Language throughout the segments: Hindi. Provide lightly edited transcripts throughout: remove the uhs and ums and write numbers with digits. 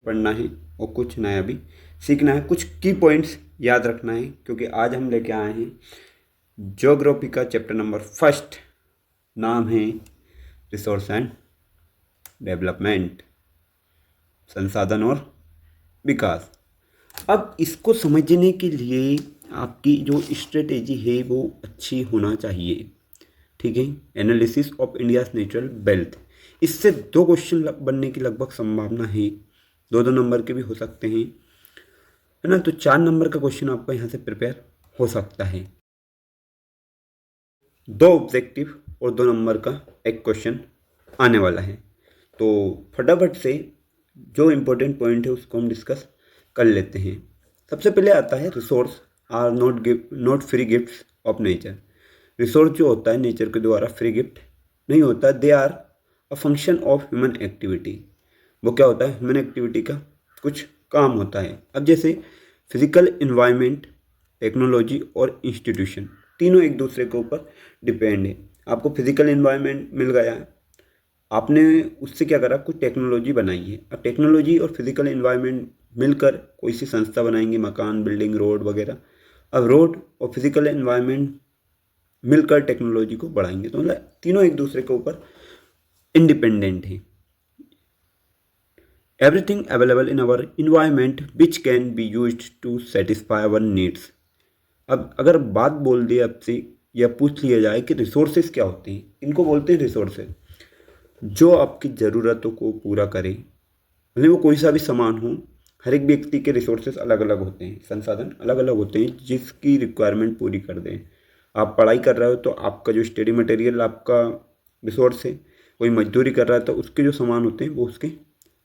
पढ़ना है और कुछ नया भी सीखना है, कुछ की पॉइंट्स याद रखना है, क्योंकि आज हम लेके आए हैं ज्योग्राफी का चैप्टर नंबर 1, नाम है रिसोर्स एंड डेवलपमेंट, संसाधन और विकास। अब इसको समझने के लिए आपकी जो स्ट्रेटेजी है वो अच्छी होना चाहिए, ठीक है। Analysis of India's natural wealth, इससे 2 क्वेश्चन बनने की लगभग संभावना है, 2-2 नंबर के भी हो सकते हैं, है ना। तो 4 नंबर का क्वेश्चन आपका यहाँ से प्रिपेयर हो सकता है। 2 ऑब्जेक्टिव और 2 नंबर का एक क्वेश्चन आने वाला है। तो फटाफट से जो इम्पोर्टेंट पॉइंट है उसको हम डिस्कस कर लेते हैं। सबसे पहले आता है resource are not free gifts of nature. Resource जो होता है नेचर के द्वारा फ्री गिफ्ट नहीं होता, they are a function of human activity. वो क्या होता है, ह्यूमन एक्टिविटी का कुछ काम होता है। अब जैसे फिजिकल इन्वायरमेंट, टेक्नोलॉजी और इंस्टीट्यूशन, तीनों एक दूसरे के ऊपर डिपेंड है। आपको फिजिकल इन्वायरमेंट मिल गया है, आपने उससे क्या करा, कुछ टेक्नोलॉजी बनाई है। अब टेक्नोलॉजी और फिजिकल इन्वायरमेंट मिलकर कोई सी संस्था बनाएंगे, मकान, बिल्डिंग, रोड वगैरह। अब रोड और फिजिकल इन्वायरमेंट मिलकर टेक्नोलॉजी को बढ़ाएंगे, तो मतलब तीनों एक दूसरे के ऊपर इंडिपेंडेंट है। Everything available in our environment which can be used to satisfy our needs. अब अगर बात बोल दी आपसे या पूछ लिया जाए कि रिसोर्सेज क्या होते हैं, इनको बोलते हैं रिसोर्सेज जो आपकी ज़रूरतों को पूरा करे, भले वो कोई सा भी सामान हो। हर एक व्यक्ति के रिसोर्सेज अलग अलग होते हैं, संसाधन अलग अलग होते हैं जिसकी रिक्वायरमेंट पूरी कर दें। आप पढ़ाई कर रहे हो तो आपका जो स्टडी मटेरियल आपका रिसोर्स है, कोई मजदूरी कर रहा है तो उसके जो सामान होते हैं वो उसके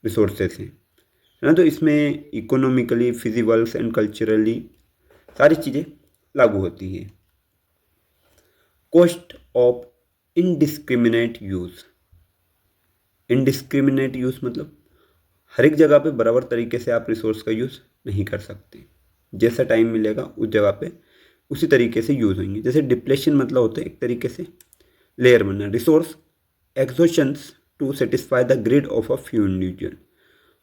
रिसोर्सेज हैं, है ना। तो इसमें इकोनॉमिकली, फिजिबल्स एंड कल्चरली सारी चीज़ें लागू होती हैं। Cost of indiscriminate use. Indiscriminate use मतलब हर एक जगह पे बराबर तरीके से आप रिसोर्स का यूज़ नहीं कर सकते। जैसा टाइम मिलेगा उस जगह पे उसी तरीके से यूज़ होंगे। जैसे डिप्लेशन मतलब होता है एक तरीके से लेयर बनना। Resource exhaustions to satisfy the greed of a few individual.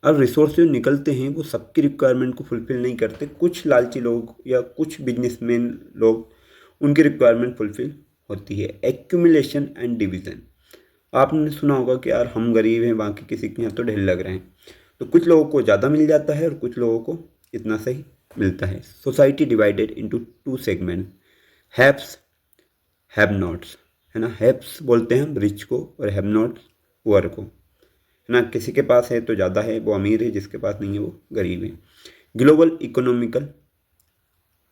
अब रिसोर्स जो निकलते हैं वो सबकी रिक्वायरमेंट को फुलफिल नहीं करते। कुछ लालची लोग या कुछ बिजनेसमैन लोग, उनकी रिक्वायरमेंट फुलफिल होती है। एक्यूमुलेशन एंड डिवीज़न, आपने सुना होगा कि यार हम गरीब हैं, बाकी किसी के यहाँ तो ढेर लग रहे हैं। तो कुछ लोगों को ज़्यादा मिल जाता है और कुछ लोगों को इतना सही मिलता है। Society divided into 2 segment, haves have nots, है ना। हैव्स बोलते हैं हम रिच को और हैव नॉट्स पुअर को, है ना। किसी के पास है तो ज़्यादा है, वो अमीर है, जिसके पास नहीं है वो गरीब है। Global economical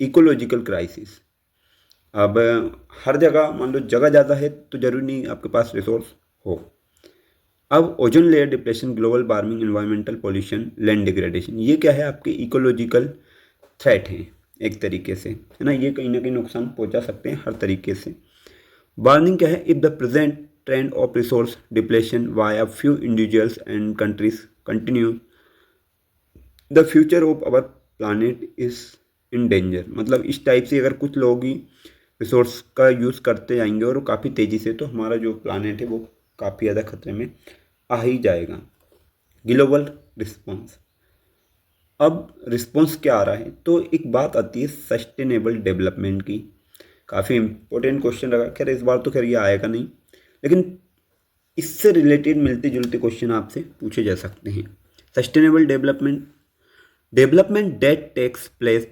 ecological crisis. अब हर जगह मान लो जगह ज़्यादा है तो जरूरी नहीं आपके पास रिसोर्स हो। अब ozone layer depression, global warming, environmental pollution, land degradation, ये क्या है, आपके इकोलॉजिकल थ्रेट हैं एक तरीके से, है ना। ये कहीं ना कहीं नुकसान पहुंचा सकते हैं हर तरीके से। वार्निंग क्या है, if the present trend of resource depletion by a few individuals and countries continue, the future of our planet is in danger. मतलब इस टाइप से अगर कुछ लोग ही रिसोर्स का यूज़ करते जाएंगे और काफ़ी तेज़ी से, तो हमारा जो प्लानट है वो काफ़ी ज़्यादा खतरे में आ ही जाएगा। ग्लोबल रिस्पॉन्स, अब रिस्पॉन्स क्या आ रहा है, तो एक बात आती है सस्टेनेबल डेवलपमेंट की। काफ़ी इंपॉर्टेंट क्वेश्चन रखा, खैर इस बार तो खैर ये आएगा नहीं, लेकिन इससे रिलेटेड मिलते जुलते क्वेश्चन आपसे पूछे जा सकते हैं। Sustainable development, development that takes place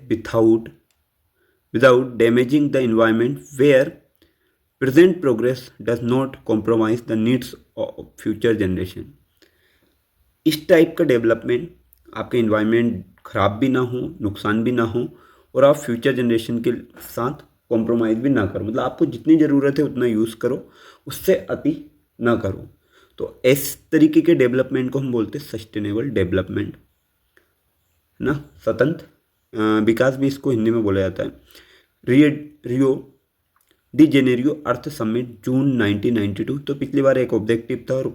without damaging the environment, where present progress does not compromise the needs of future generation। इस टाइप का डेवलपमेंट आपके इन्वायरमेंट ख़राब भी ना हो, नुकसान भी ना हो, और आप फ्यूचर जनरेशन के साथ कॉम्प्रोमाइज़ भी ना करो। मतलब आपको जितनी ज़रूरत है उतना यूज़ करो, उससे अति ना करो। तो इस तरीके के डेवलपमेंट को हम बोलते हैं सस्टेनेबल डेवलपमेंट, है ना। स्वतंत्र विकास भी इसको हिंदी में बोला जाता है। रियो डी जेनेरियो अर्थ समिट जून 1992, तो पिछली बार एक ऑब्जेक्टिव था और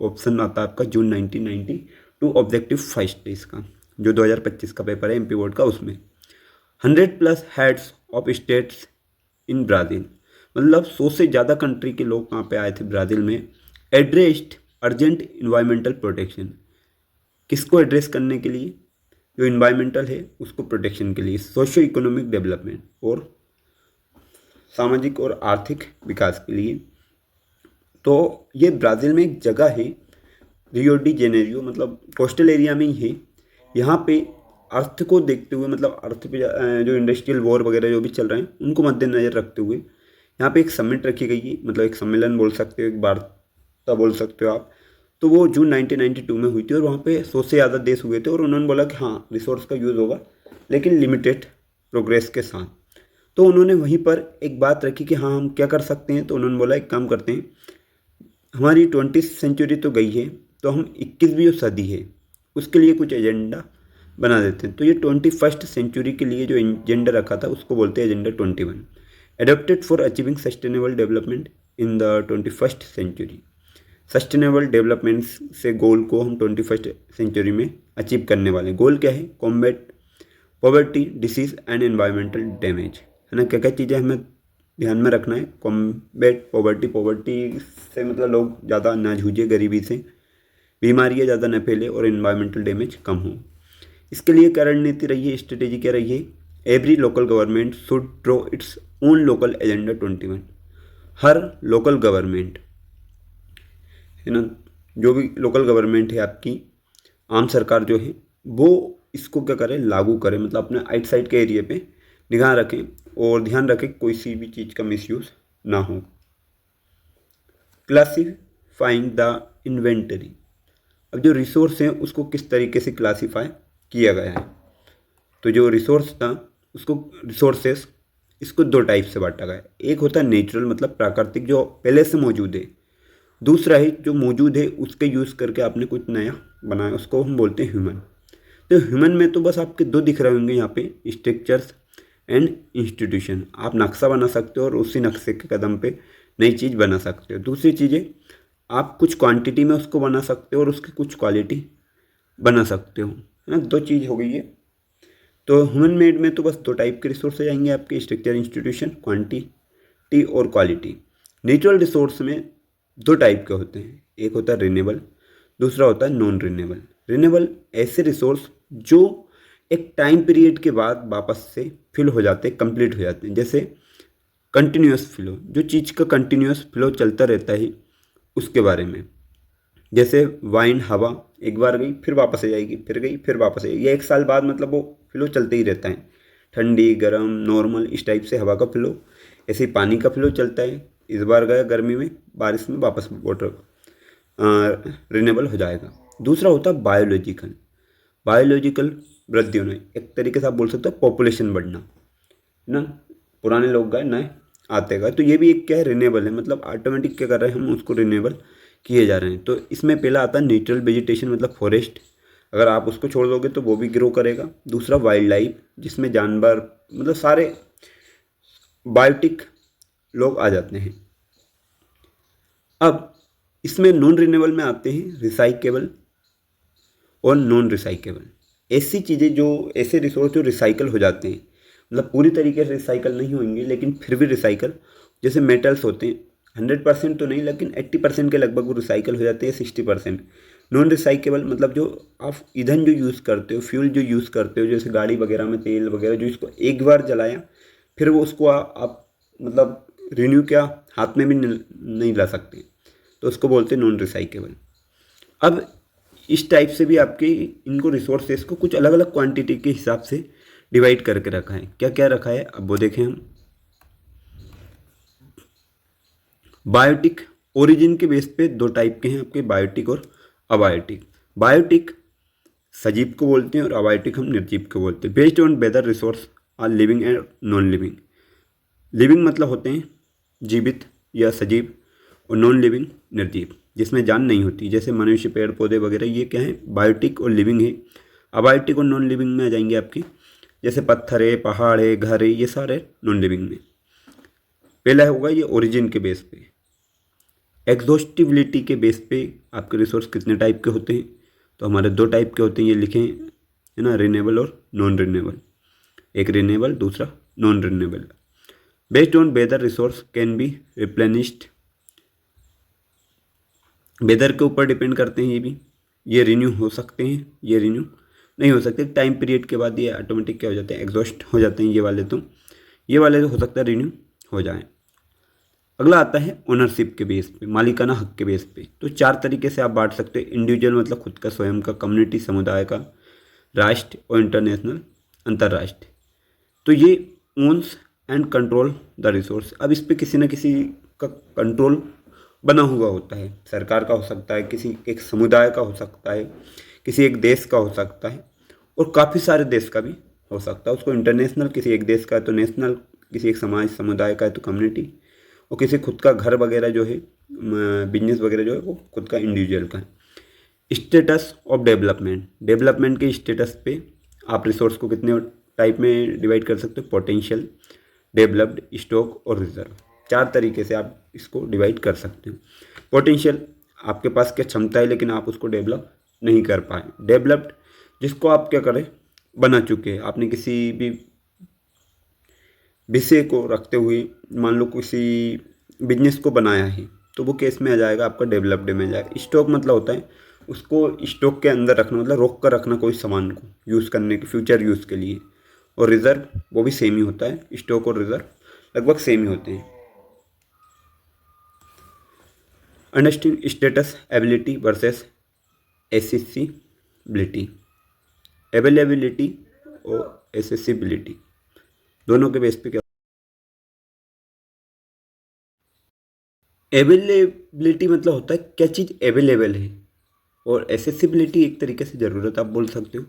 ऑप्शन आता है आपका जून 1992। ऑब्जेक्टिव 5 है इसका, जो 2025 का पेपर है एमपी बोर्ड का, उसमें 100+ heads of states in Brazil, मतलब 100 से ज़्यादा कंट्री के लोग कहाँ पे आए थे ब्राज़ील में। एड्रेस्ड अर्जेंट इन्वायरमेंटल प्रोटेक्शन, किसको एड्रेस करने के लिए, जो इन्वायरमेंटल है उसको प्रोटेक्शन के लिए, सोशियो इकोनॉमिक डेवलपमेंट और सामाजिक और आर्थिक विकास के लिए। तो ये ब्राज़ील में एक जगह है, रियो डी जेनेरियो, मतलब कोस्टल एरिया में ही है। यहाँ पे अर्थ को देखते हुए, मतलब अर्थ पे जो इंडस्ट्रियल वॉर वगैरह जो भी चल रहे हैं उनको मद्देनज़र रखते हुए यहाँ पे एक समिट रखी गई है, मतलब एक सम्मेलन बोल सकते हो, एक वार्ता बोल सकते हो आप। तो वो जून 1992 में हुई थी और वहाँ पे 100 से ज़्यादा देश हुए थे और उन्होंने बोला कि हाँ रिसोर्स का यूज़ होगा लेकिन लिमिटेड प्रोग्रेस के साथ। तो उन्होंने वहीं पर एक बात रखी कि हाँ हम क्या कर सकते हैं। तो उन्होंने बोला एक काम करते हैं, हमारी 20वीं सेंचुरी तो गई है, तो हम 21वीं सदी है उसके लिए कुछ एजेंडा बना देते हैं। तो ये 21st सेंचुरी के लिए जो एजेंडा रखा था उसको बोलते हैं agenda 21, adopted for achieving sustainable development in the 21st century. Sustainable development से गोल को हम 21st सेंचुरी में अचीव करने वाले। गोल क्या है, combat poverty, disease and environmental damage, है ना। क्या क्या चीज़ें हमें ध्यान में रखना है, कॉम्बैट पॉवर्टी, पॉवर्टी से मतलब लोग ज़्यादा ना जूझे, गरीबी से बीमारियाँ ज़्यादा न फैले और एनवायरमेंटल डैमेज कम हो। इसके लिए क्या रणनीति रही है, स्ट्रेटेजी क्या रही है, every local government should draw its own local agenda 21। Her local government, है ना, जो भी लोकल गवर्नमेंट है आपकी, आम सरकार जो है, वो इसको क्या करे, लागू करे, मतलब अपने आइट साइड के एरिया पे निगाह रखें और ध्यान रखें कोई सी भी चीज़ का मिसयूज़ ना हो। क्लासीफाइंग द इन्वेंटरी, अब जो रिसोर्स है उसको किस तरीके से क्लासीफाई किया गया है। तो जो रिसोर्स था उसको, रिसोर्सेस, इसको दो टाइप से बांटा गया है। एक होता है नेचुरल, मतलब प्राकृतिक जो पहले से मौजूद है। दूसरा है जो मौजूद है उसके यूज़ करके आपने कुछ नया बनाया, उसको हम बोलते हैं ह्यूमन। तो ह्यूमन में तो बस आपके दो दिख रहे होंगे यहाँ पे, स्ट्रक्चर्स एंड इंस्टीट्यूशन। आप नक्शा बना सकते हो और उसी नक्शे के कदम पे नई चीज़ बना सकते हो। दूसरी चीज़ें, आप कुछ क्वांटिटी में उसको बना सकते हो और उसकी कुछ क्वालिटी बना सकते हो, है ना। दो चीज़ हो गई है। तो ह्यूमन मेड में तो बस दो टाइप के रिसोर्स आएंगे आपके, स्ट्रक्चर, इंस्टीट्यूशन, क्वांटिटी और क्वालिटी। नेचुरल रिसोर्स में दो टाइप के होते हैं, एक होता है रिन्यूएबल, दूसरा होता है नॉन रिन्यूएबल। रिन्यूएबल ऐसे रिसोर्स जो एक टाइम पीरियड के बाद वापस से फिल हो जाते हैं, कंप्लीट हो जाते हैं। जैसे कंटिन्यूस फ्लो, जो चीज़ का कंटिन्यूस फ्लो चलता रहता है उसके बारे में। जैसे वाइंड, हवा एक बार गई फिर वापस आ जाएगी, फिर गई फिर वापस आ जाएगी, ये 1 साल बाद मतलब वो फ्लो चलते ही रहता है। ठंडी, गर्म, नॉर्मल, इस टाइप से हवा का फ्लो, ऐसे ही पानी का फ्लो चलता है। इस बार गया गर्मी में, बारिश में वापस वाटर रिन्यूएबल हो जाएगा। दूसरा होता है बायोलॉजिकल। बायोलॉजिकल वृद्धि होना, एक तरीके से आप बोल सकते हो पॉपुलेशन बढ़ना, है ना। पुराने लोग गए, नए आते गए, तो ये भी एक क्या है, रिन्यूएबल है, मतलब ऑटोमेटिक क्या कर रहे हैं हम, उसको रिन्यूएबल किए जा रहे हैं। तो इसमें पहला आता है नेचुरल वेजिटेशन, मतलब फॉरेस्ट, अगर आप उसको छोड़ दोगे तो वो भी ग्रो करेगा। दूसरा वाइल्ड लाइफ, जिसमें जानवर, मतलब सारे बायोटिक लोग आ जाते हैं। अब इसमें नॉन रिन्यूएबल में आते हैं रिसाइकेबल और नॉन रिसाइकेबल। ऐसी चीज़ें जो, ऐसे रिसोर्स जो रिसाइकल हो जाते हैं, मतलब पूरी तरीके से रिसाइकल नहीं होंगे लेकिन फिर भी रिसाइकल, जैसे मेटल्स होते हैं, 100% तो नहीं लेकिन 80% के लगभग वो रिसाइकल हो जाते हैं, 60%। नॉन रिसाइकेबल मतलब जो आप ईंधन जो यूज़ करते हो, फ्यूल जो यूज़ करते हो, जैसे गाड़ी वगैरह में तेल वगैरह, जो इसको एक बार जलाया फिर वो उसको आप मतलब रिन्यू क्या हाथ में भी नहीं ला सकते, तो उसको बोलते हैं नॉन रिसाइकेबल। अब इस टाइप से भी आपके इनको रिसोर्सेज को कुछ अलग अलग क्वांटिटी के हिसाब से डिवाइड करके रखा है। क्या क्या रखा है अब वो देखें हम। बायोटिक, ओरिजिन के बेस पे दो टाइप के हैं आपके, बायोटिक और अबायोटिक। बायोटिक सजीव को बोलते हैं और अबायोटिक हम निर्जीव को बोलते हैं। Based on whether resource are living and non living. Living मतलब होते हैं जीवित या सजीव, और नॉन लिविंग निर्जीव, जिसमें जान नहीं होती, जैसे मनुष्य, पेड़ पौधे वगैरह, ये क्या है, बायोटिक और लिविंग है। अबायोटिक और नॉन लिविंग में आ जाएंगे आपके, जैसे पत्थर है, पहाड़ है, घर है, ये सारे नॉन लिविंग में। पहला होगा ये ओरिजिन के बेस पे। एग्जॉस्टिबिलिटी के बेस पे आपके रिसोर्स कितने टाइप के होते हैं, तो हमारे दो टाइप के होते हैं, ये लिखें, है ना, रिन्यूएबल और नॉन रिन्यूएबल। एक रिन्यूएबल, दूसरा non renewable. Based on whether resource can be replenished, whether के ऊपर डिपेंड करते हैं ये भी, ये रिन्यू हो सकते हैं, ये रिन्यू नहीं हो सकते। टाइम पीरियड के बाद ये ऑटोमेटिक क्या हो जाते हैं, एग्जॉस्ट हो जाते हैं ये वाले। तो ये वाले तो हो सकता है रिन्यू हो जाए। अगला आता है ओनरशिप के बेस पे, मालिकाना हक के बेस पे। तो 4 तरीके से आप बांट सकते हो। इंडिविजुअल मतलब खुद का, स्वयं का, कम्युनिटी समुदाय का, राष्ट्र और इंटरनेशनल अंतर्राष्ट्रीय। तो ये owns and control the resource. अब इस पे किसी न किसी का कंट्रोल बना हुआ होता है। सरकार का हो सकता है, किसी एक समुदाय का हो सकता है, किसी एक देश का हो सकता है, और काफ़ी सारे देश का भी हो सकता है। उसको इंटरनेशनल, किसी एक देश का है तो नेशनल, किसी एक समाज समुदाय का है तो कम्युनिटी, और किसी खुद का घर वगैरह जो है, बिजनेस वगैरह जो है वो खुद का इंडिविजुअल का है। स्टेटस ऑफ डेवलपमेंट, डेवलपमेंट के स्टेटस पे आप रिसोर्स को कितने टाइप में डिवाइड कर सकते हो, पोटेंशियल, डेवलप्ड, स्टॉक और रिजर्व। 4 तरीके से आप इसको डिवाइड कर सकते हो। पोटेंशियल, आपके पास क्या क्षमता है लेकिन आप उसको डेवलप नहीं कर पाए। डेवलप्ड, जिसको आप क्या करें, बना चुके हैं। आपने किसी भी विषय को रखते हुए मान लो किसी बिजनेस को बनाया है, तो वो केस में आ जाएगा, आपका डेवलप्ड में आ जाएगा। स्टॉक मतलब होता है उसको स्टॉक के अंदर रखना, मतलब रोक कर रखना कोई सामान को यूज़ करने के, फ्यूचर यूज़ के लिए। और रिज़र्व वो भी सेम ही होता है, स्टॉक और रिज़र्व लगभग सेम ही होते हैं। Understand status ability versus accessibility. Availability और एसेसिबिलिटी दोनों के बेस पे क्या, अवेलेबिलिटी मतलब होता है क्या चीज़ अवेलेबल है, और एसेसिबिलिटी एक तरीके से ज़रूरत आप बोल सकते हो।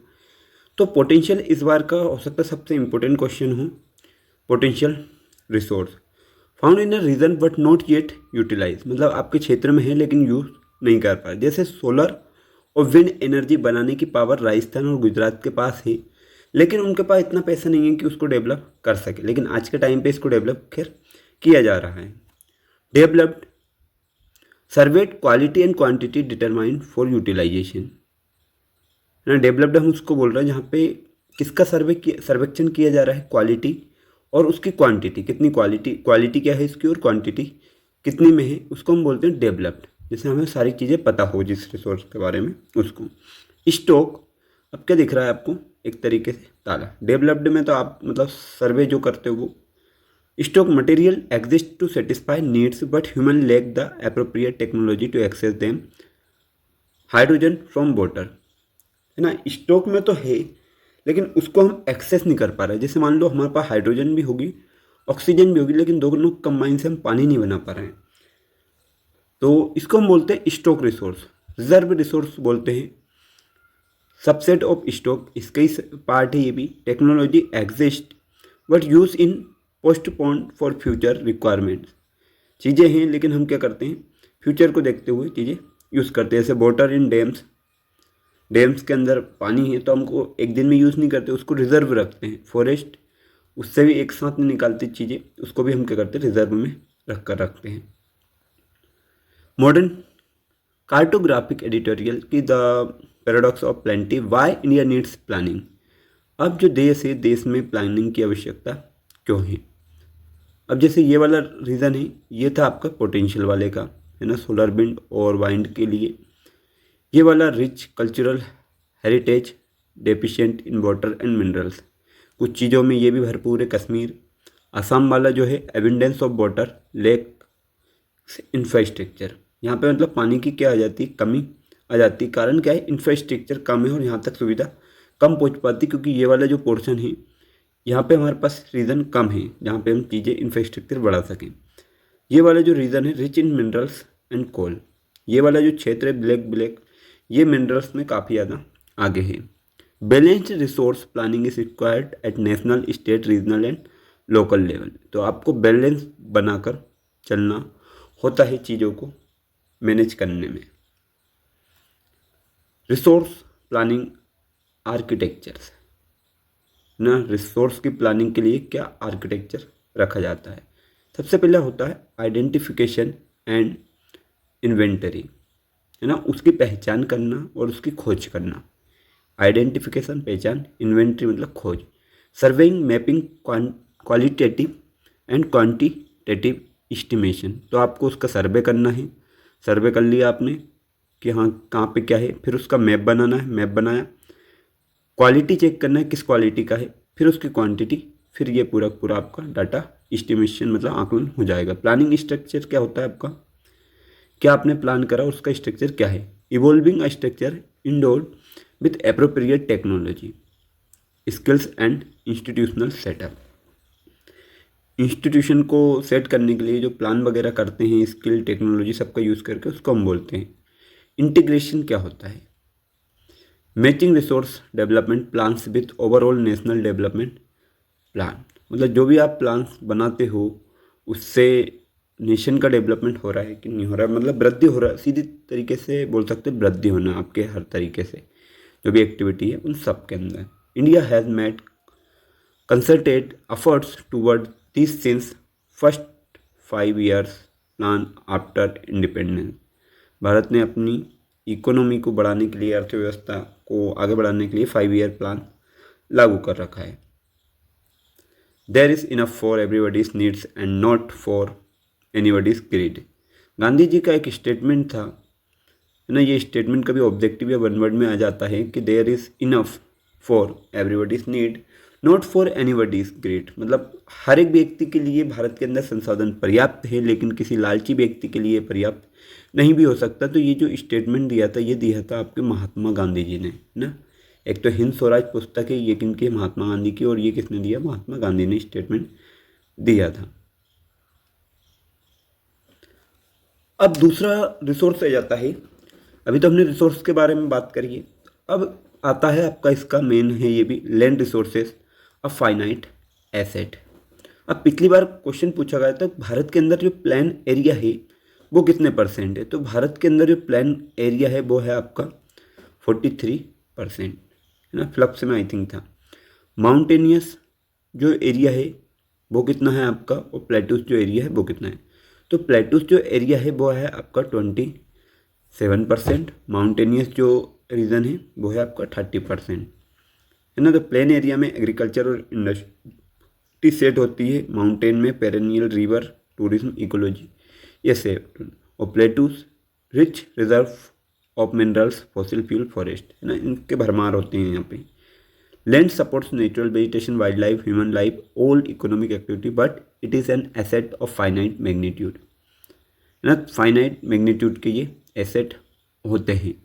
तो पोटेंशियल इस बार का हो सकता है सबसे इम्पोर्टेंट क्वेश्चन हो। Potential resource found in a region but not yet utilise, मतलब आपके क्षेत्र में है लेकिन यूज नहीं कर पा रहे। जैसे सोलर और विंड एनर्जी बनाने की पावर राजस्थान और गुजरात के पास है, लेकिन उनके पास इतना पैसा नहीं है कि उसको डेवलप कर सके। लेकिन आज के टाइम पे इसको डेवलप खैर किया जा रहा है। Developed, surveyed, quality and quantity determined for utilisation. ना डेवलप्ड हम उसको बोल रहे हैं जहाँ पे किसका सर्वेक्षण किया जा रहा है, क्वालिटी और उसकी क्वांटिटी, कितनी क्वालिटी क्या है इसकी और क्वांटिटी कितनी में है, उसको हम बोलते हैं डेवलप्ड। जैसे हमें सारी चीज़ें पता हो जिस रिसोर्स के बारे में उसको। स्टॉक, अब क्या दिख रहा है आपको, एक तरीके से ताला। डेवलप्ड में तो आप मतलब सर्वे जो करते हो वो। Stock, material exist to satisfy needs but human lack the appropriate technology to access them. Hydrogen from water, है ना, स्टॉक में तो है लेकिन उसको हम एक्सेस नहीं कर पा रहे। जैसे मान लो हमारे पास हाइड्रोजन भी होगी, ऑक्सीजन भी होगी, लेकिन दोनों कंबाइन से हम पानी नहीं बना पा रहे हैं, तो इसको हम बोलते हैं स्टॉक रिसोर्स। रिजर्व रिसोर्स बोलते हैं सबसेट ऑफ स्टॉक, इसका ही पार्ट है ये भी। Technology exist but use in postponed for future requirements, चीज़ें हैं लेकिन हम क्या करते हैं, फ्यूचर को देखते हुए चीज़ें यूज़ करते हैं। जैसे वाटर इन डैम्स, डैम्स के अंदर पानी है तो हमको एक दिन में यूज़ नहीं करते, उसको रिजर्व रखते हैं। फॉरेस्ट, उससे भी एक साथ नहीं निकालती चीज़ें, उसको भी हम क्या करते हैं, रिजर्व में रख कर रखते हैं। मॉडर्न कार्टोग्राफिक एडिटोरियल की the paradox of plenty, why India needs planning. अब जो देश है, देश में प्लानिंग की आवश्यकता क्यों है। अब जैसे ये वाला रीज़न है, ये था आपका पोटेंशियल वाले का, है ना, सोलर विंड और वाइंड के लिए। ये वाला rich cultural heritage, deficient in water and minerals, कुछ चीज़ों में ये भी भरपूर है। कश्मीर, असम वाला जो है एबिंडेंस ऑफ वाटर, लेक, इंफ्रास्ट्रक्चर, यहाँ पे मतलब पानी की क्या आ जाती है, कमी आ जाती है। कारण क्या है, इंफ्रास्ट्रक्चर कम है और यहाँ तक सुविधा कम पहुँच पाती, क्योंकि ये वाला जो पोर्शन है यहाँ पे हमारे पास रीजन कम है जहाँ पे हम चीज़ें इंफ्रास्ट्रक्चर बढ़ा सकें। ये वाला जो रीजन है rich in minerals and coal, ये वाला जो क्षेत्र है ब्लैक, ये मिनरल्स में काफ़ी ज़्यादा आगे है। Balanced resource planning is required at national, state, regional and local level. तो आपको बैलेंस बनाकर चलना होता है चीज़ों को मैनेज करने में। रिसोर्स प्लानिंग आर्किटेक्चर्स ना, रिसोर्स की प्लानिंग के लिए क्या आर्किटेक्चर रखा जाता है। सबसे पहले होता है आइडेंटिफिकेशन एंड इन्वेंटरी, है ना, उसकी पहचान करना और उसकी खोज करना। आइडेंटिफिकेशन पहचान, इन्वेंटरी मतलब खोज। Surveying, mapping, qualitative and quantitative estimation, तो आपको उसका सर्वे करना है। सर्वे कर लिया आपने, कि हाँ कहाँ पे क्या है, फिर उसका मैप बनाना है, मैप बनाया, क्वालिटी चेक करना है किस क्वालिटी का है, फिर उसकी क्वांटिटी, फिर ये पूरा पूरा आपका डाटा एस्टिमेशन मतलब आकलन हो जाएगा। प्लानिंग स्ट्रक्चर क्या होता है आपका, क्या आपने प्लान करा उसका स्ट्रक्चर क्या है। Evolving a structure endured with appropriate technology skills and institutional setup. Institution को सेट करने के लिए जो प्लान वगैरह करते हैं स्किल टेक्नोलॉजी सबका यूज़ करके, उसको हम बोलते हैं। इंटीग्रेशन क्या होता है, matching resource development plans with overall national development plan, मतलब जो भी आप प्लान्स बनाते हो उससे नेशन का डेवलपमेंट हो रहा है कि नहीं हो रहा है, मतलब वृद्धि हो रहा है, सीधी तरीके से बोल सकते हैं वृद्धि होना आपके हर तरीके से जो भी एक्टिविटी है उन सब के अंदर। India has made concerted efforts toward this since first 5 years plan after independence। Bharat ने अपनी इकोनॉमी को बढ़ाने के लिए, अर्थव्यवस्था को आगे बढ़ाने के लिए 5 ईयर प्लान लागू कर रखा है। There is enough for everybody's needs and not for anybody's greed. Gandhi ji का एक स्टेटमेंट था है ना, ये स्टेटमेंट कभी ऑब्जेक्टिव या वन वर्ड में आ जाता है कि there is enough for everybody's need not for anybody's greed, मतलब हर एक व्यक्ति के लिए भारत के अंदर संसाधन पर्याप्त है लेकिन किसी लालची व्यक्ति के लिए पर्याप्त नहीं भी हो सकता। तो ये जो स्टेटमेंट दिया था ये दिया था आपके महात्मा गांधी जी ने ना। एक तो हिंद स्वराज पुस्तक है ये किनकी, महात्मा गांधी की, और ये किसने दिया, महात्मा गांधी ने स्टेटमेंट दिया था। अब दूसरा रिसोर्स आ जाता है, अभी तो हमने रिसोर्स के बारे में बात करी है, अब आता है आपका इसका मेन है ये भी, land resources a finite asset. अब पिछली बार क्वेश्चन पूछा गया था भारत के अंदर जो प्लान एरिया है वो कितने परसेंट है, तो भारत के अंदर जो प्लान एरिया है वो है आपका 43% है ना, फ्लक्स में आई थिंक था। माउंटेनियस जो एरिया है वो कितना है आपका, और प्लेटूस जो एरिया है वो कितना है, तो प्लेटूस जो एरिया है वो है आपका 27%, माउंटेनियस जो रीजन है वो है आपका 30% है ना। तो प्लेन एरिया में एग्रीकल्चर और इंडस्ट्री सेट होती है, माउंटेन में पेरेनियल रिवर टूरिज्म इकोलॉजी ये सेट, और plateaus rich reserve of minerals fossil fuel forest है ना, इनके भरमार होते हैं यहाँ पे। Land supports natural vegetation wild life human life old economic activity but it is an asset of finite magnitude है ना, फाइनाइट मैग्नीट्यूड के ये एसेट होते हैं।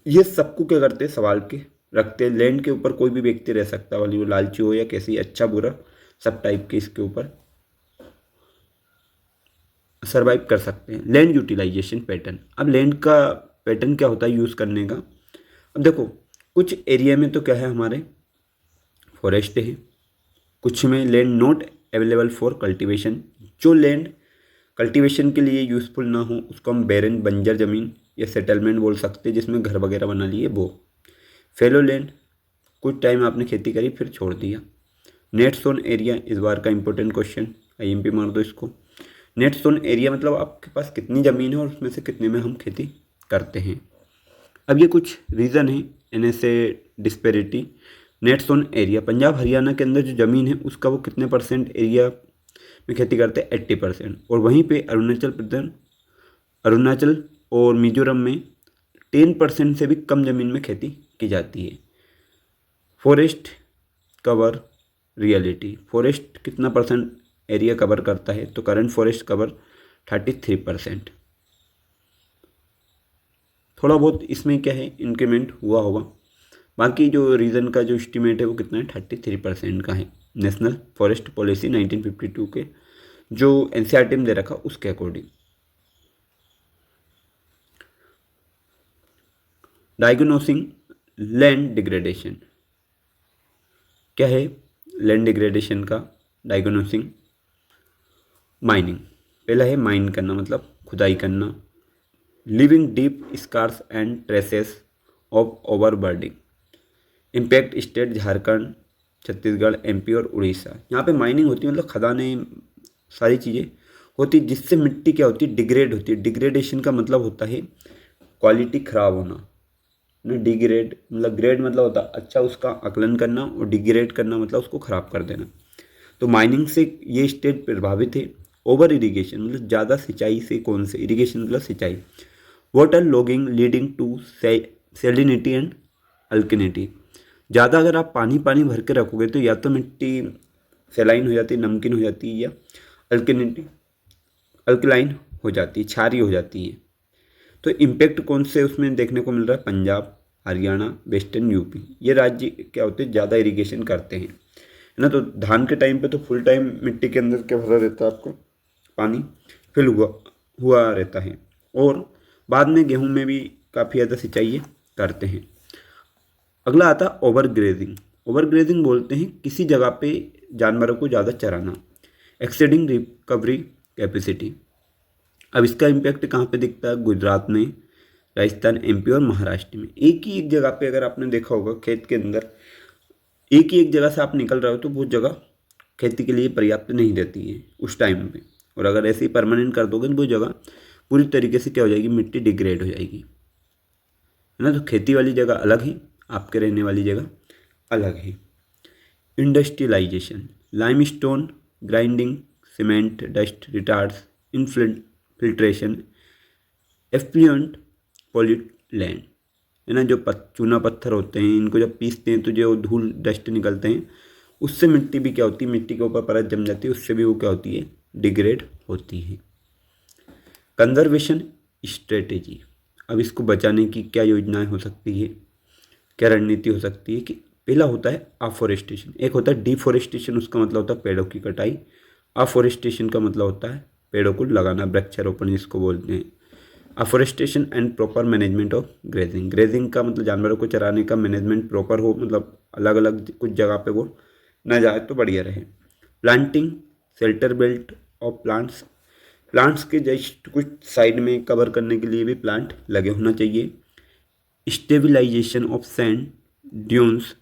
ये सबको क्या करते हैं, सवाल के रखते हैं, लैंड के ऊपर कोई भी व्यक्ति रह सकता है, वाली वो लालची हो या कैसी, अच्छा बुरा सब टाइप के इसके ऊपर सरवाइव कर सकते हैं। लैंड यूटिलाइजेशन पैटर्न, अब लैंड का पैटर्न क्या होता है यूज़ करने का। अब देखो कुछ एरिया में तो क्या है हमारे फॉरेस्ट है, कुछ में land not available for cultivation, जो लैंड कल्टीवेशन के लिए यूज़फुल ना हो उसको हम बैरन बंजर ज़मीन या सेटलमेंट बोल सकते हैं जिसमें घर वगैरह बना लिए वो। फेलो लैंड, कुछ टाइम आपने खेती करी फिर छोड़ दिया। नेट सोन एरिया इस बार का इंपॉर्टेंट क्वेश्चन, IMP मार दो इसको। नेट सोन एरिया मतलब आपके पास कितनी ज़मीन है और उसमें से कितने में हम खेती करते हैं। अब ये कुछ रीज़न है NSA disparity. Net sown area, Punjab Haryana के अंदर जो ज़मीन है उसका वो कितने परसेंट एरिया में खेती करते हैं, 80%, और वहीं पे अरुणाचल प्रदेश, अरुणाचल और मिजोरम में 10% से भी कम ज़मीन में खेती की जाती है। फॉरेस्ट कवर रियलिटी, फॉरेस्ट कितना परसेंट एरिया कवर करता है, तो करंट फॉरेस्ट कवर 33%। थोड़ा बहुत इसमें क्या है इंक्रीमेंट हुआ होगा, बाकी जो रीजन का जो एस्टीमेट है वो कितना है 33% का है। नेशनल फॉरेस्ट पॉलिसी 1952 के जो NCERT में दे रखा उसके अकॉर्डिंग। डायग्नोसिंग लैंड डिग्रेडेशन, क्या है लैंड डिग्रेडेशन का डायग्नोसिंग। माइनिंग, पहला है माइन करना मतलब खुदाई करना। Living deep scars and traces of overburdening, impact state Jharkhand, Chhattisgarh, MP और उड़ीसा। यहाँ पे माइनिंग होती है मतलब खदानें सारी चीज़ें होती जिससे मिट्टी क्या होती है, डिग्रेड होती है। डिग्रेडेशन का मतलब होता है क्वालिटी ख़राब होना ना, डिग्रेड मतलब ग्रेड मतलब होता है अच्छा उसका आकलन करना, और डिग्रेड करना मतलब उसको ख़राब कर देना। तो माइनिंग से ये स्टेट प्रभावित है ओवर इरिगेशन मतलब ज़्यादा सिंचाई से, कौन से, इरिगेशन मतलब सिंचाई। Water logging leading to salinity and alkalinity, ज़्यादा अगर आप पानी पानी भर के रखोगे तो या तो मिट्टी सेलाइन हो जाती है, नमकीन हो जाती है, या अल्कनिटी अल्कलाइन हो जाती है, क्षारीय हो जाती है। तो इम्पैक्ट कौन से उसमें देखने को मिल रहा है? पंजाब, हरियाणा, वेस्टर्न यूपी, ये राज्य क्या होते हैं, ज़्यादा इरिगेशन करते हैं, है ना। तो धान के टाइम पे तो फुल टाइम मिट्टी के अंदर क्या भरा रहता है, आपको पानी फिल हुआ रहता है, और बाद में गेहूं में भी काफ़ी ज़्यादा सिंचाई करते हैं। अगला आता है ओवर ग्रेजिंग। ओवर ग्रेजिंग बोलते हैं किसी जगह पे जानवरों को ज़्यादा चराना, एक्सीडिंग रिकवरी कैपेसिटी। अब इसका इम्पैक्ट कहाँ पे दिखता है? गुजरात में, राजस्थान, एमपी और महाराष्ट्र में। एक ही एक जगह पे अगर आपने देखा होगा खेत के अंदर एक ही एक जगह से आप निकल रहे हो तो वो जगह खेती के लिए पर्याप्त नहीं रहती है उस टाइम पे, और अगर ऐसे ही परमानेंट कर दोगे तो वो जगह पूरी तरीके से क्या हो जाएगी, मिट्टी डिग्रेड हो जाएगी, है ना। तो खेती वाली जगह अलग है, आपके रहने वाली जगह अलग है। Industrialisation, limestone grinding, cement, dust retards, infiltration, effluent pollute land, है ना। जो चूना पत्थर होते हैं, इनको जब पीसते हैं तो जो धूल डस्ट निकलते हैं, उससे मिट्टी भी क्या होती है, मिट्टी के ऊपर परत जम जाती है, उससे भी वो क्या होती है, डिग्रेड होती है। कंजर्वेशन स्ट्रेटेजी, अब इसको बचाने की क्या योजनाएं हो सकती है, क्या रणनीति हो सकती है? कि पहला होता है अफॉरेस्टेशन, एक होता है डिफॉरेस्टेशन, उसका मतलब होता है पेड़ों की कटाई। अफॉरेस्टेशन का मतलब होता है पेड़ों को लगाना, वृक्षारोपण जिसको बोलते हैं। Afforestation and proper management of grazing, grazing का मतलब जानवरों को चराने का मैनेजमेंट प्रॉपर हो, मतलब अलग अलग कुछ जगह पे वो ना जाए तो बढ़िया रहे। Planting shelter belt of plants, plants के जस्ट कुछ साइड में कवर करने के लिए भी प्लांट लगे होना चाहिए। Stabilisation of sand dunes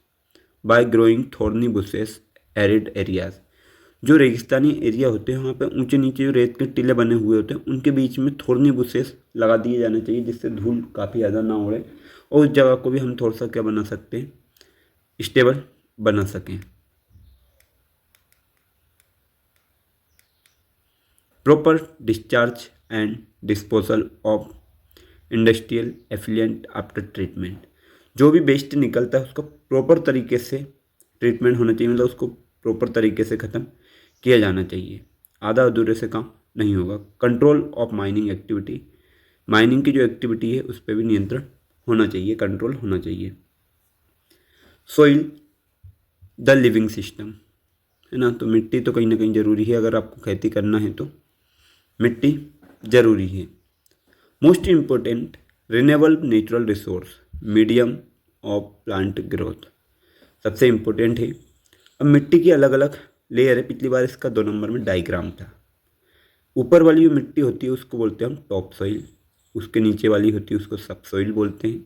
bye growing thorny bushes arid areas, जो रेगिस्तानी एरिया होते हैं वहाँ पे ऊंचे नीचे जो रेत के टीले बने हुए होते हैं उनके बीच में थोर्नी बुशेस लगा दिए जाने चाहिए, जिससे धूल काफ़ी ज़्यादा ना उड़े और उस जगह को भी हम थोड़ा सा क्या बना सकते हैं, स्टेबल बना सकें। Proper discharge and disposal of industrial effluent after treatment, जो भी वेस्ट निकलता है उसका प्रॉपर तरीके से ट्रीटमेंट होना चाहिए, मतलब उसको प्रॉपर तरीके से ख़त्म किया जाना चाहिए, आधा अधूरे से काम नहीं होगा। Control of mining activity, mining की जो एक्टिविटी है उस पर भी नियंत्रण होना चाहिए, कंट्रोल होना चाहिए। सोइल द लिविंग सिस्टम, है ना। तो मिट्टी तो कहीं ना कहीं ज़रूरी है, अगर आपको खेती करना है तो मिट्टी ज़रूरी है। Most important renewable natural resource medium of plant growth, सबसे इम्पोर्टेंट है। अब मिट्टी की अलग अलग लेयर है, पिछली बार इसका 2 नंबर में डायग्राम था। ऊपर वाली जो मिट्टी होती है उसको बोलते हैं हम टॉप सॉइल, उसके नीचे वाली होती है उसको सब सॉइल बोलते हैं,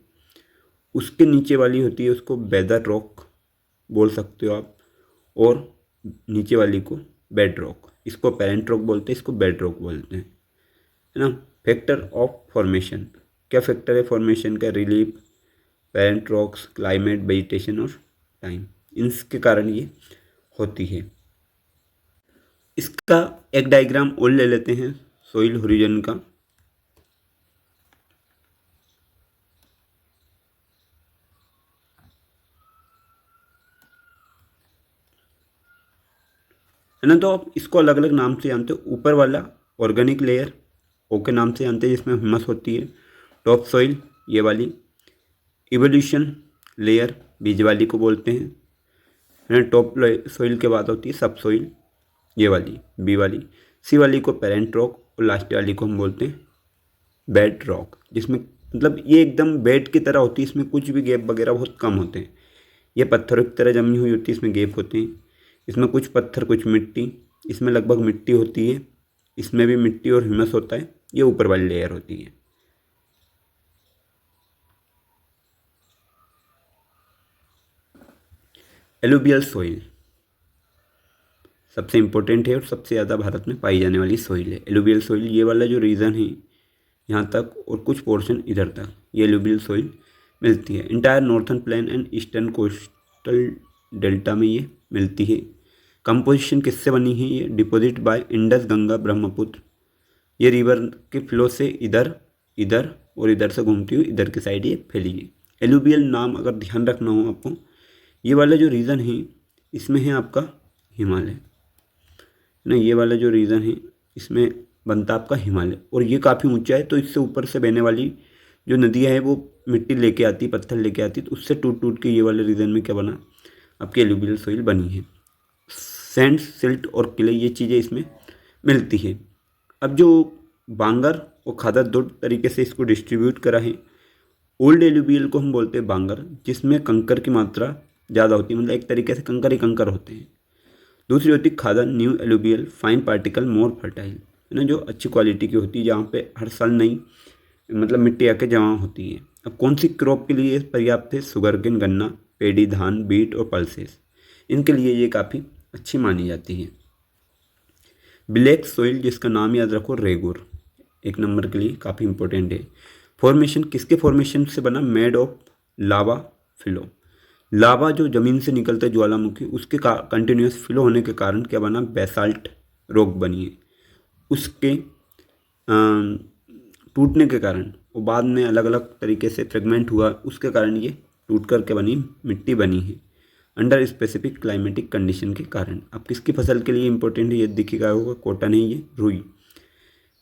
उसके नीचे वाली होती है उसको बेदर रॉक बोल सकते हो आप, और नीचे वाली को बेड रॉक, इसको पेरेंट रॉक बोलते हैं, इसको बेड रॉक बोलते हैं, है ना। फैक्टर ऑफ फॉर्मेशन, क्या फैक्टर है फॉर्मेशन का? Relief, parent rocks, climate, vegetation और टाइम, इनके कारण ये होती है। इसका एक डायग्राम और ले लेते हैं सोइल होरिजन का। है ना। तो आप इसको अलग अलग नाम से जानते हो। ऊपर वाला ऑर्गेनिक लेयर ओ के नाम से जानते हैं, जिसमें ह्यूमस होती है। टॉप सॉइल ये वाली, इवोल्यूशन लेयर बीज वाली को बोलते हैं, है ना। टॉप सॉइल के बाद होती है सब सॉइल ये वाली बी वाली, सी वाली को पेरेंट रॉक, और लास्ट वाली को हम बोलते हैं बेड रॉक, जिसमें मतलब ये एकदम बेड की तरह होती है, इसमें कुछ भी गैप वगैरह बहुत कम होते हैं। ये पत्थरों की तरह जमी हुई होती है, इसमें गैप होते हैं, इसमें कुछ पत्थर कुछ मिट्टी, इसमें लगभग मिट्टी होती है, इसमें भी मिट्टी और ह्यूमस होता है, ये ऊपर वाली लेयर होती है। एलुवियल सोइल सबसे इम्पोर्टेंट है और सबसे ज़्यादा भारत में पाई जाने वाली सोइल है। एलुवियल सोइल ये वाला जो रीजन है यहाँ तक और कुछ पोर्शन इधर तक, ये एलुवियल सोइल मिलती है। Entire northern plain and eastern coastal delta में ये मिलती है। कंपोजिशन किससे बनी है? ये deposit by Indus Ganga Brahmaputra. ये रिवर के फ्लो से इधर इधर और इधर से घूमती हुई इधर की साइड ये फैली है। एलुवियल नाम अगर ध्यान रखना हो आपको, ये वाला जो रीजन है इसमें है आपका हिमालय ना, ये वाला जो रीजन है इसमें बनता आपका हिमालय, और ये काफ़ी ऊंचा है तो इससे ऊपर से बहने वाली जो नदियाँ हैं वो मिट्टी लेके आती, पत्थर लेके आती, तो उससे टूट टूट के ये वाले रीजन में क्या बना? आपकी एलुवियल सॉइल बनी है। सैंड, सिल्ट और क्ले ये चीज़ें इसमें मिलती है। अब जो बांगर और खादर दो तरीके से इसको डिस्ट्रीब्यूट करा है। ओल्ड एलुवियल को हम बोलते हैं बांगर, जिसमें कंकर की मात्रा ज़्यादा होती है, मतलब एक तरीके से कंकर ही कंकर होते हैं। दूसरी होती है khadar new alluvial, fine particle more fertile, है ना, जो अच्छी क्वालिटी की होती है, जहाँ पे हर साल नई मतलब मिट्टी आके जमा होती है। अब कौन सी क्रॉप के लिए पर्याप्त है? शुगरकेन, गन्ना, पेडी, धान, बीट और पल्सेस, इनके लिए ये काफ़ी अच्छी मानी जाती है। ब्लैक सॉइल, जिसका नाम याद रखो रेगुर, एक नंबर के लिए काफ़ी इंपॉर्टेंट है। फॉर्मेशन किसके फॉर्मेशन से बना? Made of lava flow. Lava जो ज़मीन से निकलता है ज्वालामुखी, उसके कंटिन्यूस फ्लो होने के कारण क्या बना? बेसाल्ट रॉक बनी है। उसके टूटने के कारण वो बाद में अलग अलग तरीके से फ्रेगमेंट हुआ, उसके कारण ये टूट कर के बनी मिट्टी बनी है, अंडर स्पेसिफिक क्लाइमेटिक कंडीशन के कारण। अब किसकी फसल के लिए इंपॉर्टेंट है? ये दिखेगा होगा, कॉटन है, ये रुई।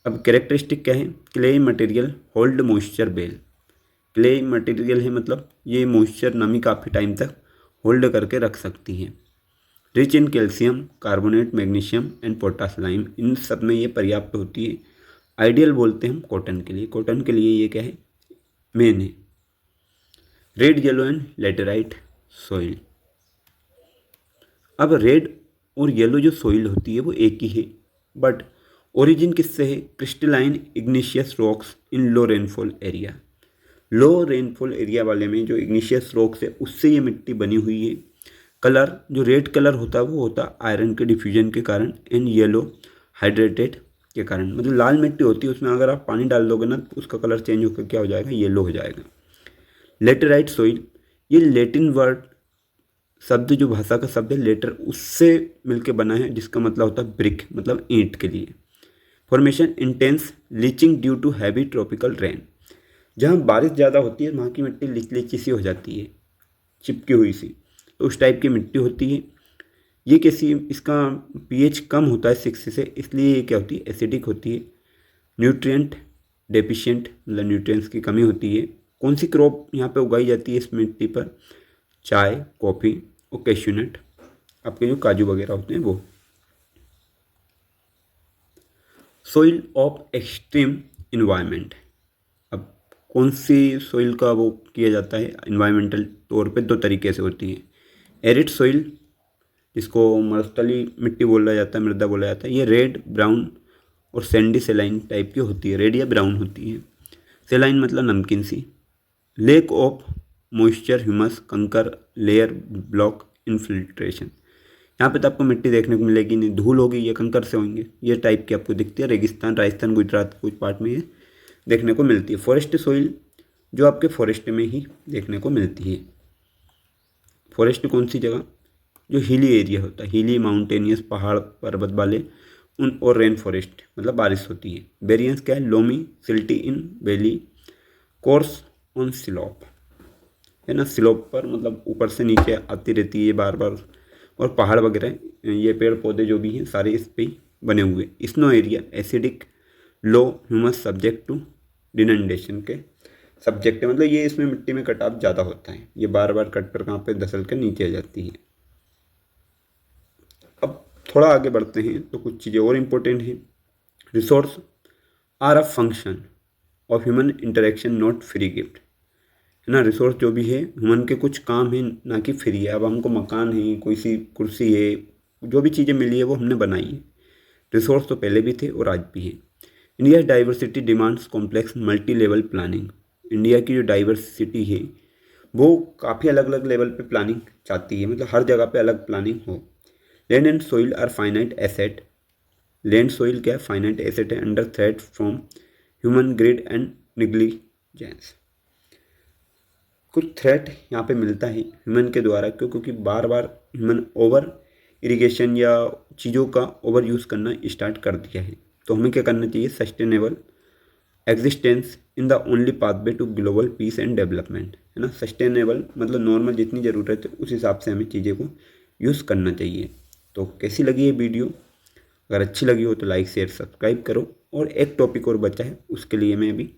अब कैरेक्टरिस्टिक क्या है? Clay material hold moisture well. Clay material है मतलब ये मॉइस्चर, नमी काफ़ी टाइम तक होल्ड करके रख सकती है। Rich in calcium carbonate, magnesium and potash lime, इन सब में ये पर्याप्त होती है। आइडियल बोलते हैं हम कॉटन के लिए। कॉटन के लिए ये क्या है? मेन है। Red, yellow and laterite soil. अब रेड और येलो जो सॉइल होती है वो एक ही है, बट ओरिजिन किससे है? Crystalline igneous rocks in low rainfall area. Low rainfall area वाले में जो इग्निशियस रॉक्स है उससे ये मिट्टी बनी हुई है। कलर जो रेड कलर होता है वो होता है आयरन के डिफ्यूजन के कारण, एंड येलो हाइड्रेटेड के कारण। मतलब लाल मिट्टी होती है, उसमें अगर आप पानी डाल दोगे ना तो उसका कलर चेंज होकर क्या हो जाएगा? येलो हो जाएगा। लेटेराइट सॉइल, ये लेटिन वर्ड शब्द, जो भाषा का शब्द है लेटर, उससे मिलके बना है, जिसका मतलब होता है ब्रिक, मतलब ईंट के लिए। Formation intense leaching due to heavy tropical rain. जहाँ बारिश ज़्यादा होती है वहाँ की मिट्टी लीची सी हो जाती है, चिपकी हुई सी, तो उस टाइप की मिट्टी होती है। ये कैसी? इसका पीएच कम होता है 6 से, इसलिए ये क्या होती है? एसिडिक होती है। न्यूट्रिएंट डेफिशिएंट, मतलब न्यूट्रिएंट्स की कमी होती है। कौन सी क्रॉप यहाँ पे उगाई जाती है इस मिट्टी पर? चाय, कॉफ़ी और कैश्यूनट, आपके जो काजू वगैरह होते हैं वो। Soil of extreme environment. अब कौन सी सोइल का वो किया जाता है इन्वायरमेंटल तौर पे? दो तरीके से होती है। एरिड सोइल, जिसको मरुस्थली मिट्टी बोला जाता है, मृदा बोला जाता है, ये रेड, ब्राउन और सैंडी सेलाइन टाइप की होती है। रेड या ब्राउन होती है। सेलाइन मतलब नमकीन सी। लेक ऑफ मॉइस्चर, ह्यूमस, कंकर लेयर, ब्लॉक इनफिल्ट्रेशन। यहाँ पे तो आपको मिट्टी देखने को मिलेगी नहीं, धूल होगी, ये कंकर से होंगे, ये टाइप की आपको दिखती है। रेगिस्तान, राजस्थान, गुजरात कुछ पार्ट में ये देखने को मिलती है। फॉरेस्ट सोइल, जो आपके फॉरेस्ट में ही देखने को मिलती है। फॉरेस्ट कौन सी जगह? जो हिली एरिया होता है, हिली माउंटेनियस, पहाड़ पर्वत वाले, उन, और रेन फॉरेस्ट मतलब बारिश होती है। वेरिएंस क्या है? Loamy, silty in valley, course on slope, है ना, स्लोप पर मतलब ऊपर से नीचे आती रहती है ये बार बार, और पहाड़ वगैरह, ये पेड़ पौधे जो भी हैं सारे इस पे ही बने हुए। Snow area acidic, low humus, subject to denudation के सब्जेक्ट है, मतलब ये इसमें मिट्टी में कटाव ज़्यादा होता है, ये बार बार कट कर कहाँ पे धसल कर नीचे आ जाती है। अब थोड़ा आगे बढ़ते हैं तो कुछ चीज़ें और इम्पोर्टेंट हैं। Resource are a function of human interaction, not free gift, है ना। रिसोर्स जो भी है ह्यूमन के कुछ काम है, ना कि फ्री है। अब हमको मकान है, कोई सी कुर्सी है, जो भी चीज़ें मिली है वो हमने बनाई है। रिसोर्स तो पहले भी थे और आज भी है। India diversity demands complex multi level planning. India की जो डाइवर्सिटी है वो काफ़ी अलग अलग लेवल पे प्लानिंग चाहती है, मतलब हर जगह पे अलग प्लानिंग हो। Land and soil are finite asset. Land soil क्या है? फाइनाइट एसेट है, under threat from human greed and negligence. कुछ थ्रेट यहाँ पे मिलता है ह्यूमन के द्वारा, क्यों? क्योंकि बार बार ह्यूमन ओवर इरिगेशन या चीज़ों का ओवर यूज़ करना स्टार्ट कर दिया है। तो हमें क्या करना चाहिए, sustainable existence in the only pathway to global peace and development, है ना। सस्टेनेबल मतलब नॉर्मल जितनी ज़रूरत है उस हिसाब से हमें चीज़ें को यूज़ करना चाहिए। तो कैसी लगी ये वीडियो, अगर अच्छी लगी हो तो लाइक शेयर सब्सक्राइब करो। और एक टॉपिक और बचा है, उसके लिए मैं अभी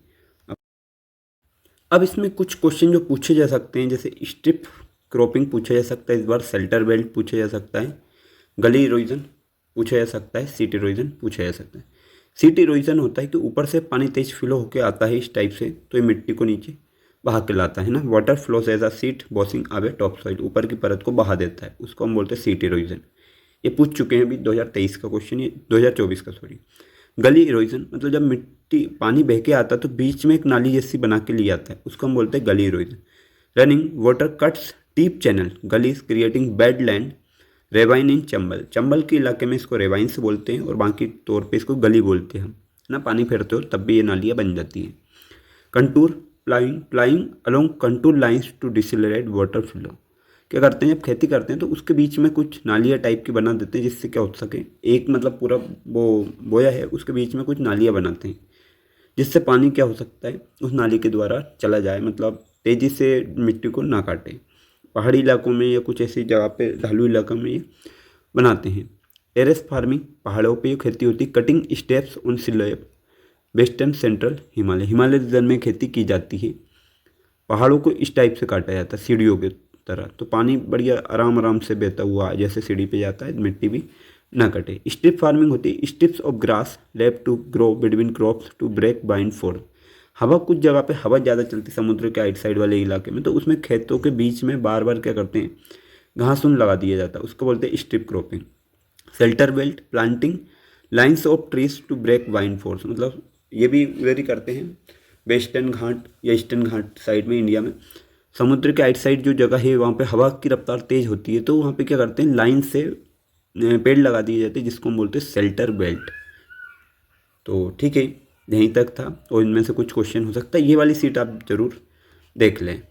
अब इसमें कुछ क्वेश्चन जो पूछे जा सकते हैं, जैसे स्ट्रिप क्रॉपिंग पूछा जा सकता है, इस बार शेल्टर बेल्ट पूछा जा सकता है, गली इरोजन पूछा जा सकता है, सीट इरोजन पूछा जा सकता है। सीट इरोजन होता है कि ऊपर से पानी तेज फ्लो होकर आता है इस टाइप से, तो ये मिट्टी को नीचे बहा के लाता है ना। Water flows as a sheet washing away top soil, ऊपर की परत को बहा देता है, उसको हम बोलते हैं सीट इरोजन। ये पूछ चुके हैं अभी 2023 का क्वेश्चन, ये 2024 का सॉरी। गली इरोजन मतलब जब मिट्टी पानी बह के आता है तो बीच में एक नाली जैसी बना के ले आता है, उसको हम बोलते हैं gully erosion. Running water cuts deep channel gullies creating bad land ravine in Chambal, Chambal के इलाके में इसको रेवाइन से बोलते हैं और बाकी तौर पे इसको गली बोलते हैं हम, है ना। पानी फेरते हो तब भी ये नालियाँ बन जाती हैं। Contour ploughing ploughing along contour lines to decelerate water flow, क्या करते हैं जब खेती करते हैं तो उसके बीच में कुछ नालियाँ टाइप की बना देते हैं, जिससे क्या हो सके, एक मतलब पूरा वो बोया है उसके बीच में कुछ नालियाँ बनाते हैं, जिससे पानी क्या हो सकता है उस नाली के द्वारा चला जाए, मतलब तेज़ी से मिट्टी को ना काटे। पहाड़ी इलाकों में या कुछ ऐसी जगह पे ढालू इलाकों में ये बनाते हैं। टेरेस फार्मिंग, पहाड़ों पे ये खेती होती है। Cutting steps on slope western central Himalaya, Himalaya region में खेती की जाती है। पहाड़ों को इस टाइप से काटा जाता है सीढ़ियों की तरह, तो पानी बढ़िया आराम आराम से बहता हुआ जैसे सीढ़ी पे जाता है, मिट्टी भी ना कटे। स्ट्रिप फार्मिंग होती है। Strips of grass left to grow between crops to break wind force, हवा कुछ जगह पे हवा ज़्यादा चलती समुद्र के आइट साइड वाले इलाके में, तो उसमें खेतों के बीच में बार बार क्या करते हैं, घासुन लगा दिया जाता है, उसको बोलते हैं strip cropping. Shelter belt planting lines of trees to break wind force, मतलब ये भी उधर ही करते हैं वेस्टर्न घाट या ईस्टर्न घाट साइड में इंडिया में। समुद्र के आइट साइड जो जगह है वहाँ पे हवा की रफ्तार तेज़ होती है, तो वहाँ पे क्या करते हैं, लाइन से पेड़ लगा दिए जाते हैं, जिसको हम बोलते हैं शेल्टर बेल्ट। तो ठीक है, यहीं तक था और इनमें से कुछ क्वेश्चन हो सकता है, ये वाली सीट आप ज़रूर देख लें।